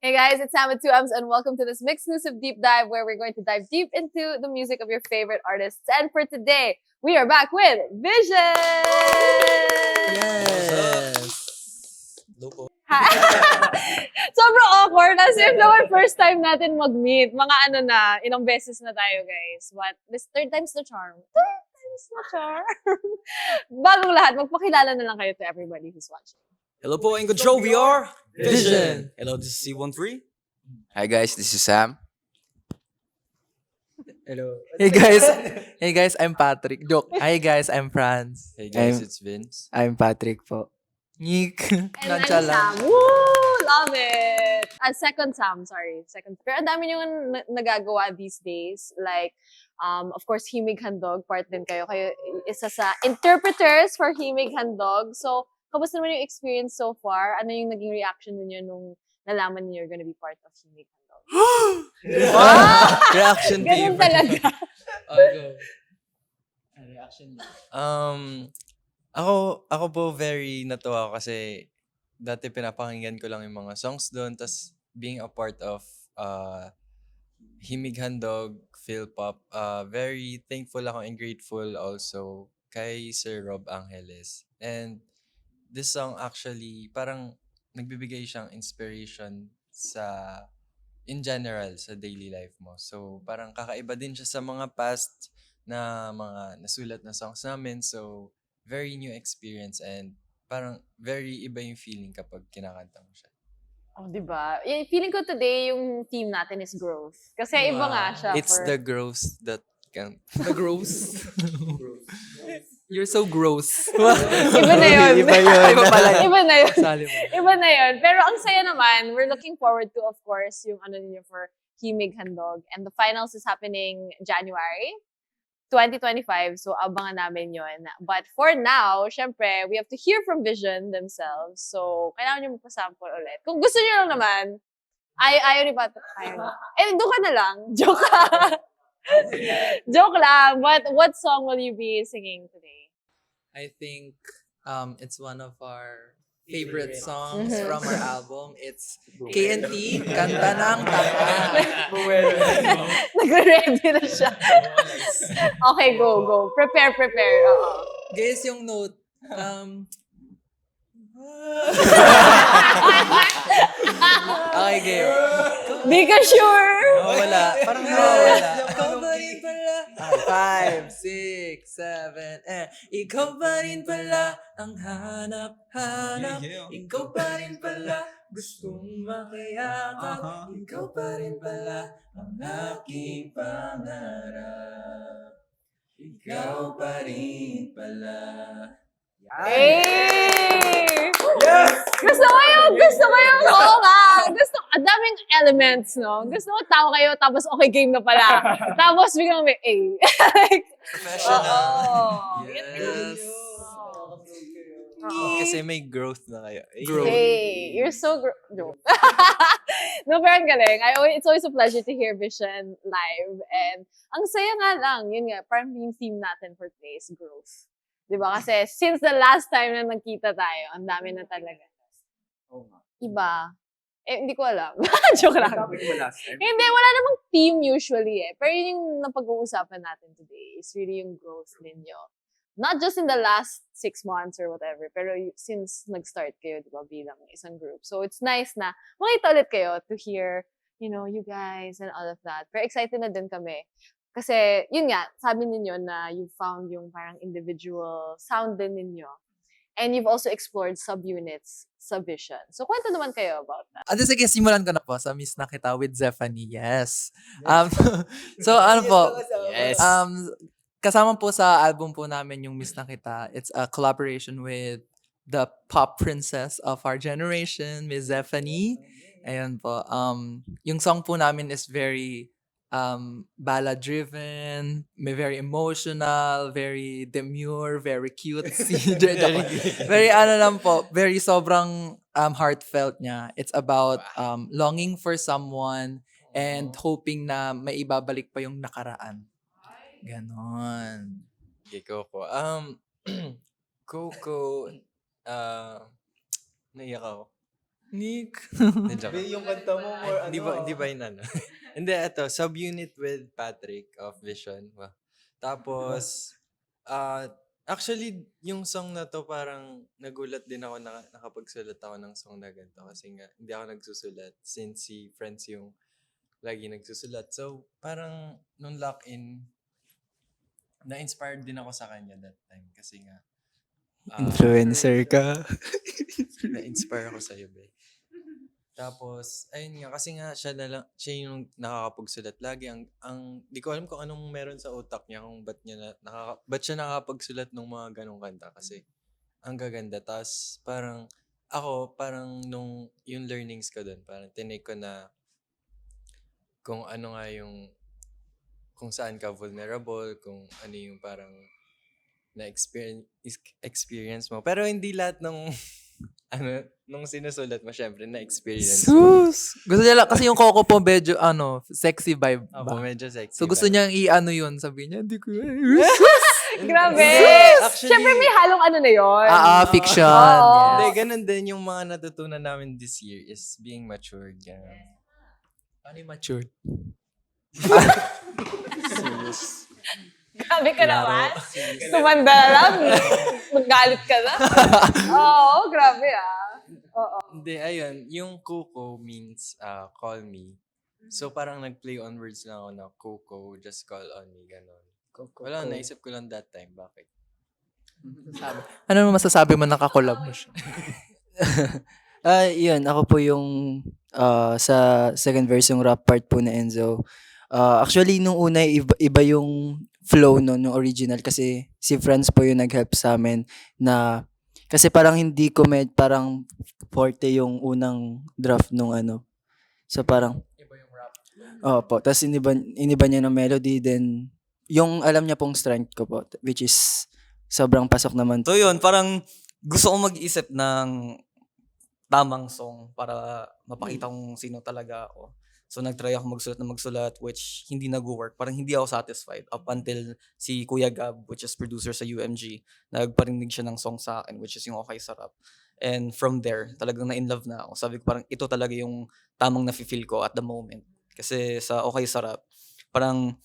Hey guys, it's Samm with 2Ms and welcome to this MYXclusive Deep Dive where we're going to dive deep into the music of your favorite artists. And for today, we are back with Vision! Yes! Sobrang awkward as if naman first time natin mag-meet. Mga ilang beses na tayo guys. What? This third time's the charm. Third time's the charm. Bagong lahat, magpakilala na lang kayo to everybody who's watching. Hello po, and good show, we are Vision. Hello, this is C13. Hi guys, this is Sam. Hello. Hey guys, I'm Patrick. Joke. Hi guys, I'm Franz. Hey guys, I'm, it's Vince. I'm Patrick po. Nick. And I'm Nonchalant. Sam. Woo! Love it! Second Sam, sorry. Second. Pero ang dami nyo nagagawa these days. Like, of course, Himig Handog. Part din kayo. Kayo isa sa interpreters for Himig Handog. So, kamusta naman yung experience so far? Ano yung naging reaction niyo nung nalaman niyo you're gonna be part of Himig Handog? Reaction Ganun team. talaga. Reaction Ako po very natuwa kasi dati pinapakinggan ko lang yung mga songs doon, tas being a part of Himig Handog, Phil Pop, very thankful ako and grateful also kay Sir Rob Angeles. And this song actually parang nagbibigay siyang inspiration in general sa daily life mo. So parang kakaiba din siya sa mga past na mga nasulat na songs namin. So very new experience and parang very iba yung feeling kapag kinakanta mo siya. Oh, diba? Feeling ko today yung theme natin is growth. Kasi iba nga siya. It's the growth that can... The gross. You're so gross. Iba na yun. Iba yun. Iba pala yun. Iba na yun. Sali mo. Iba na yun. Pero ang saya naman, we're looking forward to, of course, yung ninyo for Himig Handog. And the finals is happening January 2025. So, abangan namin yun. But for now, syempre, we have to hear from Vision themselves. So, kailangan nyo magpasample ulit. Kung gusto nyo lang naman, ayaw ni Patrick. Doon ka na lang. Joke lang. Joke lang. But what song will you be singing today? I think it's one of our favorite songs Mhm. from our album. It's KNT, Kanta ng Tanga. Nag-ready na siya. Okay, go. Prepare. Oo. Guys, yung note, okay, game. Di ka sure? Wala. Parang nawawala. Ikaw pa rin pala. 5, 6, 7, Ikaw pa rin pala ang hanap-hanap. Ikaw pa rin pala gustong makayakap. Ikaw pa rin pala ang aking pangarap. Ikaw pa rin pala. Hey! Yes! Gusto ko yun! Oo nga! Ang daming elements, no? Gusto ko tao kayo, tapos okay, game na pala. Tapos biglang may A. Professional. Oo. Yes. Oo. Kasi may growth na kayo. Growth. Hey, you're so no. No, pero ang galing. It's always a pleasure to hear Vision live. And ang saya nga lang, yun nga, parang yung theme natin for today is growth. Diba? Kasi since the last time na nagkita tayo, ang dami na talaga. Iba. Hindi ko alam. Joke lang. Hindi, wala namang theme usually eh. Pero yun yung napag-uusapan natin today is really yung growth ninyo. Not just in the last 6 months or whatever, pero since nag-start kayo, di ba, bilang isang group. So it's nice na makita ulit kayo to hear, you guys and all of that. Pero excited na din kami. Kasi, yun nga, sabi ninyo na you found yung parang individual sound din ninyo. And you've also explored subunits sa Vision. So, kwento naman kayo about that. Sige, simulan ko na po sa Miss na Kita with Zephanie. Yes. So, ano po? Yes. Kasama po sa album po namin yung Miss na Kita. It's a collaboration with the pop princess of our generation, Miss Zephanie. Ayun po. Yung song po namin is very ballad driven, may very emotional, very demure, very cutesy. Very lang po, very sobrang heartfelt niya. It's about longing for someone and hoping na may ibabalik pa yung nakaraan. Ganon. Okay, Coco. Coco, naiyak ako. Nick. Joke. Yung kanta mo more Ay, hindi ba yun ano? Hindi, ito, subunit with Patrick of Vision. Wow. Tapos, actually, yung song na to parang nagulat din ako na nakapagsulat ako ng song na ganito kasi nga hindi ako nagsusulat since si Friends yung lagi nagsusulat. So, parang nung lock-in, na-inspired din ako sa kanya that time kasi nga Influencer ka. na-inspire ako sa'yo, be. Tapos, ayun nga, kasi nga siya yung nakakapagsulat lagi. Di ko alam kung anong meron sa utak niya, kung ba't siya nakakapagsulat ng mga ganong kanta kasi ang gaganda. Tapos, parang nung yung learnings ko doon, parang tinake ko na kung ano nga kung saan ka vulnerable, kung ano yung parang experience mo. Pero hindi lahat ng nung sinusulat mo, syempre, na-experience mo. Sus! Gusto niya lang, kasi yung Coco po medyo, sexy vibe Opo, ba? medyo sexy. So gusto vibe. niyang i-ano yun, sabi niya, hindi ko, Grabe! Actually, Siyempre may halong ano na yun. fiction. Oo. Yes. Hindi, ganun din yung mga natutunan namin this year is being matured. Ganun. Ano yung matured? Grabe ka naman. Tumanda na lang. Magalit ka na. Oo, grabe Oo. Hindi, ayun. Yung Coco means call me. So parang nag-play on words lang ako na Coco, just call on me. Ganun. Wala, naisip ko lang that time. Bakit? Ano naman masasabi mo nakakolab mo siya? Yun, ako po yung sa second verse yung rap part po na Enzo. Actually, nung una, iba yung flow no, nung original kasi si Franz po yung nag-help sa amin na kasi parang hindi ko parang forte yung unang draft nung ano. So parang Iba yung rap. opo, tapos iniba niya ng melody then yung alam niya pong strength ko po which is sobrang pasok naman. So yun, parang gusto kong mag-isip ng tamang song para mapakita kong sino talaga ako. So nag-try ako magsulat which hindi nag-work. Parang hindi ako satisfied up until si Kuya Gab, which is producer sa UMG, nagparinig siya ng song sa akin which is yung Okay Sarap. And from there, talagang na-inlove na ako. Sabi ko parang ito talaga yung tamang nafe-feel ko at the moment. Kasi sa Okay Sarap, parang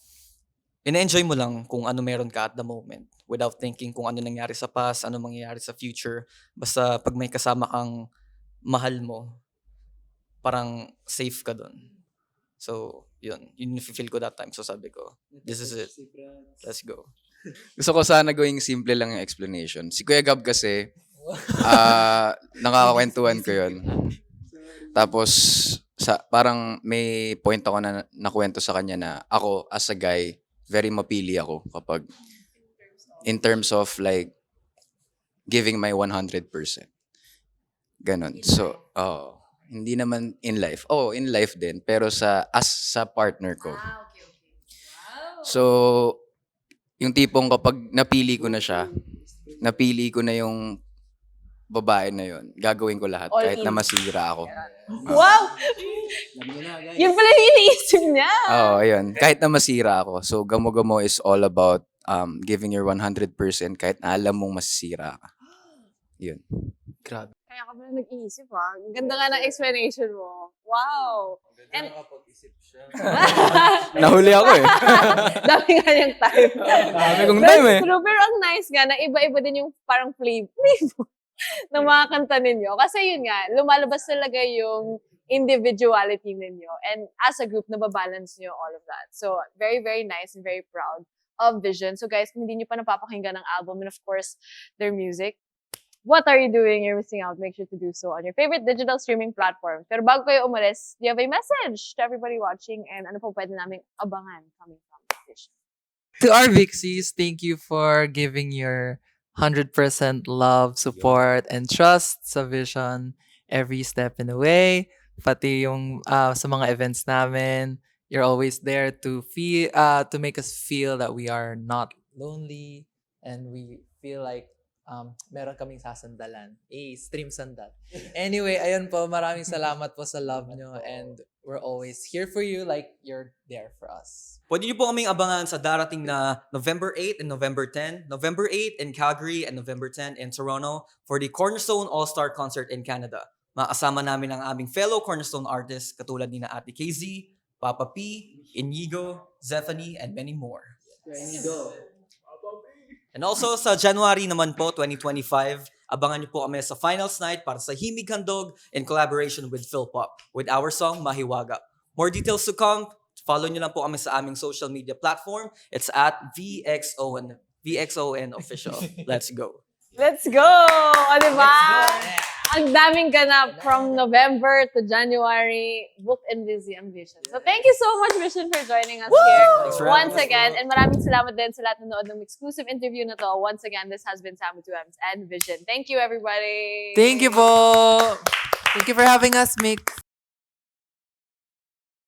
ina-enjoy mo lang kung ano meron ka at the moment without thinking kung ano nangyari sa past, ano mangyayari sa future. Basta pag may kasama kang mahal mo, parang safe ka dun. So, yun yung feel ko that time. So sabi ko, this is it. Let's go. Gusto ko sana going simple lang yung explanation. Si Kuya Gab kasi, nakakakwentuhan ko yun. Tapos, parang may point ako na nakwento sa kanya na ako, as a guy, very mapili ako kapag in terms of like giving my 100%. Ganon. So, hindi naman in life. In life din. Pero sa partner ko. Okay. Wow. So, yung tipong kapag napili ko na siya, napili ko na yung babae na yun, gagawin ko lahat All kahit in. na masira ako. Wow! Yun pala yung iniisip niya. Ayun. Kahit na masira ako. So, Gamo-Gamo is all about giving your 100% kahit na alam mong masisira ka. Yun. Grabe. Kaya ka pala nag-iisip Ang ganda nga ng explanation mo. Wow! And- nakapag-isip siya. Nahuli ako eh. Dami nga niyang time. Dami kong time eh. Pero ang nice nga na iba-iba din yung parang flavor ng mga kanta ninyo. Kasi yun nga, lumalabas talaga yung individuality ninyo. And as a group, nababalance nyo all of that. So, very, very nice and very proud of Vision. So guys, kung hindi nyo pa napapakinggan ng album and of course, their music, what are you doing? You're missing out. Make sure to do so on your favorite digital streaming platform. Pero bago kayo umalis, do you have a message to everybody watching? And ano po pwede namin abangan coming from Vision? To our Vixies, thank you for giving your 100% love, support, and trust sa Vision every step in the way. Pati yung sa mga events namin, you're always there to make us feel that we are not lonely and we feel like meron kaming sasandalan. Stream sandal. Anyway, ayun po, maraming salamat po sa love nyo and we're always here for you like you're there for us. Pwede niyo po kaming abangan sa darating na November 8 and November 10. November 8 in Calgary and November 10 in Toronto for the Cornerstone All-Star Concert in Canada. Makasama namin ang aming fellow cornerstone artists katulad ni na Ate KZ, Papa P, Inigo, Zephanie, and many more. And also sa January naman po, 2025, abangan niyo po kami sa Finals Night para sa Himig Handog in collaboration with Philpop with our song Mahiwaga. More details to come. Follow niyo lang po kami sa aming social media platform. It's at VXON official. Let's go. Let's go! O, diba? Ang daming ganap from November to January. Booked and busy ang Vision. So thank you so much, Vision, for joining us here for having once us, again. And maraming salamat din sa lahat na nanood ng exclusive interview na to. Once again, this has been Samm with 2M's and Vision. Thank you, everybody! Thank you po! Thank you for having us, Mix.